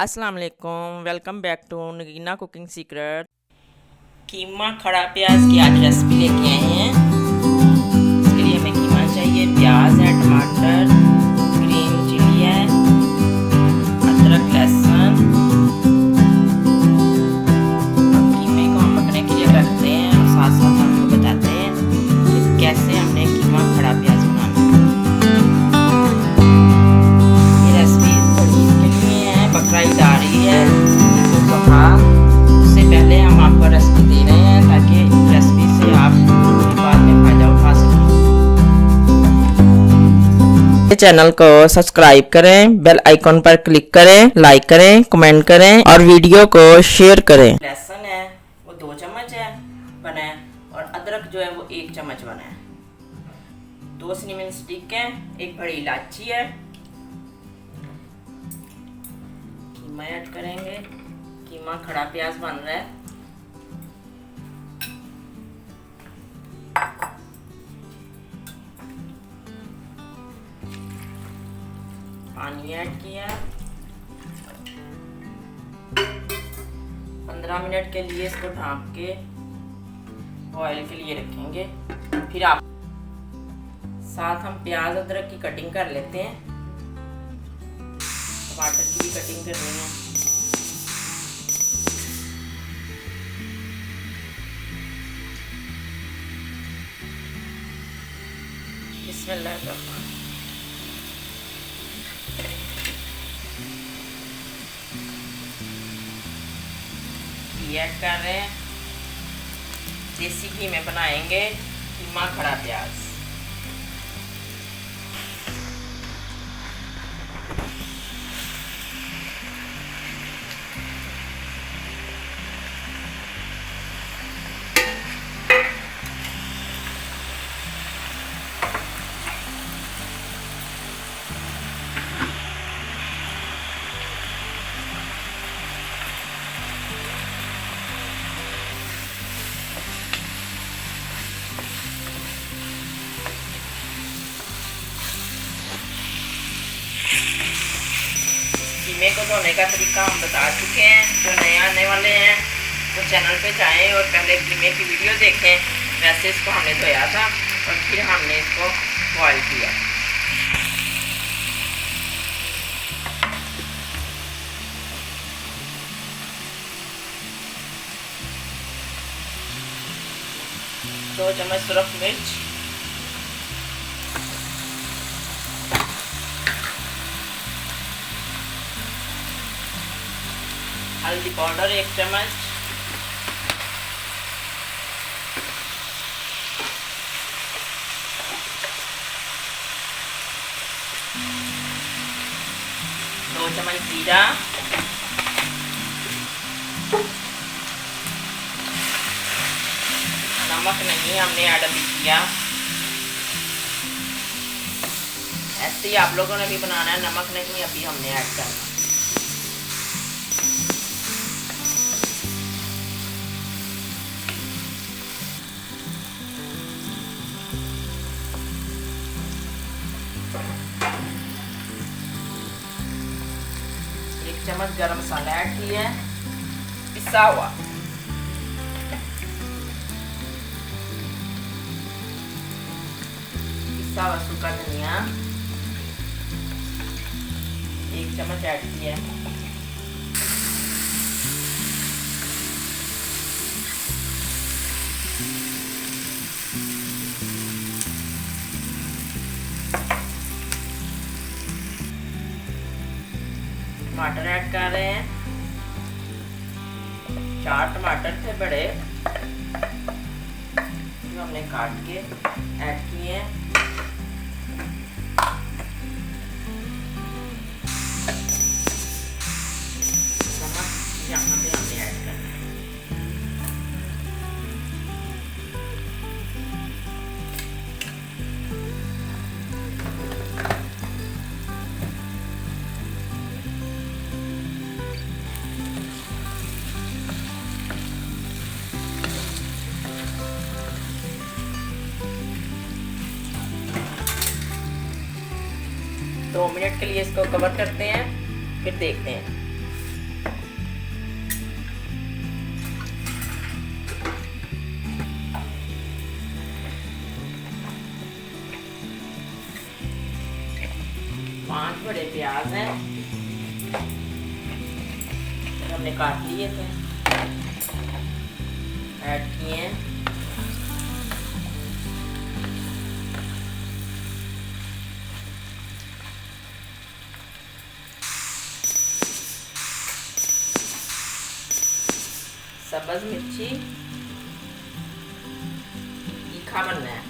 अस्सलाम वालेकुम, welcome back to Nagina cooking secret. Keema खड़ा प्याज की आज रेसिपी लेके आए हैं। इसके लिए हमें कीमा चाहिए, प्याज है, टमाटर, ग्रीन चिली है, अदरक, लहसुन। कीमे को हम पकने के लिए रखते हैं और साथ साथ आपको बताते हैं कि कैसे हमने कीमा खड़ा प्याज बनाना है। ये रेसिपी थोड़ी के लिए है, बकरा ईद आ रही है, तो हाँ उससे पहले हम आपको रेसिपी दे रहे हैं ताकि रेसिपी से आप बाद में फ़ायदा उठा सकें। चैनल को सब्सक्राइब करें, बेल आइकॉन पर क्लिक करें, लाइक करें, कमेंट करें और वीडियो को शेयर करें। लहसुन है वो 2 चम्मच है बना है और अदरक जो है वो 1 चम्मच बना है। 2 सिनेमन स्टिक है, 1 बड़ी इलायची है। कीमा ऐड करेंगे। कीमा खड़ा प्याज बन रहा है। पानी ऐड किया। 15 मिनट के लिए इसको ढाँप के बॉयल के लिए रखेंगे। फिर आप साथ हम प्याज अदरक की कटिंग कर लेते हैं। टमाटर की भी कटिंग करनी है। बिस्मिल्लाहिर्रहमानिर्रहीम। घी ऐड कर रहे हैं। देसी घी में बनाएंगे कीमा खड़ा प्याज। कीमे को धोने का तरीका हम बता चुके हैं। जो नए आने वाले हैं तो चैनल पे जाएं और पहले कीमे की वीडियो देखें। वैसे इसको हमने धोया था और फिर हमने इसको बॉयल किया। दो चम्मच सुरख मिर्च, हल्दी पाउडर 1 चम्मच, दो चम्मच जीरा, नमक नहीं हमने ऐड अभी किया। ऐसे ही आप लोगों ने भी बनाना है, नमक नहीं अभी हमने ऐड करना। चम्मच गरम मसाला ऐड किया है, पिसा हुआ। पिसा हुआ सूखा धनिया 1 चम्मच ऐड किया है। टमाटर ऐड कर रहे हैं। 4 टमाटर थे बड़े जो हमने काट के ऐड किए हैं। नमक यहाँ पे हमने ऐड करना है। दो मिनट के लिए इसको कवर करते हैं, फिर देखते हैं। प्याज हैं, हमने काट लिए थे, ऐड किए हैं। सब्ज़ मिर्ची, तीखा बनना है,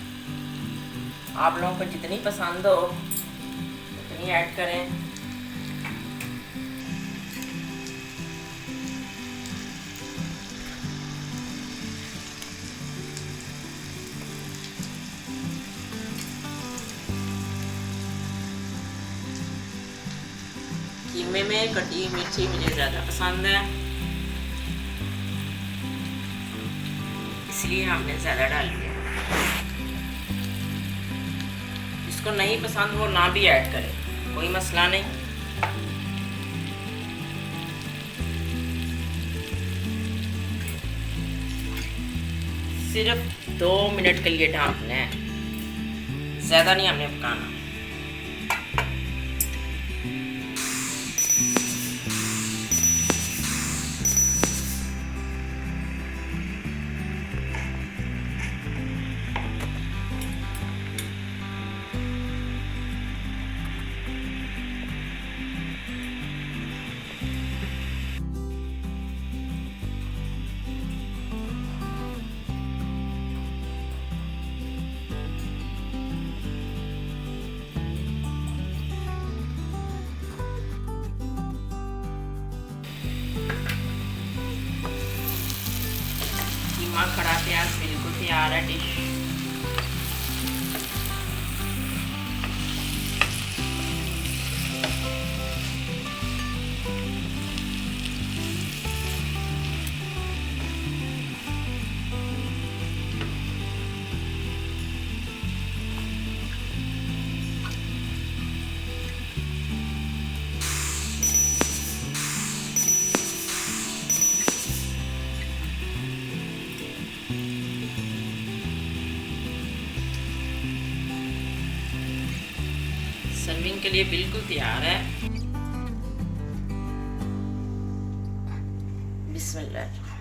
आप लोगों को जितनी पसंद हो उतनी ऐड करें। कीमे में कटी मिर्ची मुझे ज़्यादा पसंद है, इसलिए हमने ज़्यादा डाल दिया। जिसको नहीं पसंद वो ना भी ऐड करे, कोई मसला नहीं। सिर्फ 2 मिनट के लिए ढाँपना है, ज़्यादा नहीं हमने पकाना। कीमा खड़ा प्याज बिल्कुल तैयार है डिश। सर्विंग के लिए बिल्कुल तैयार है। बिस्मिल्लाह।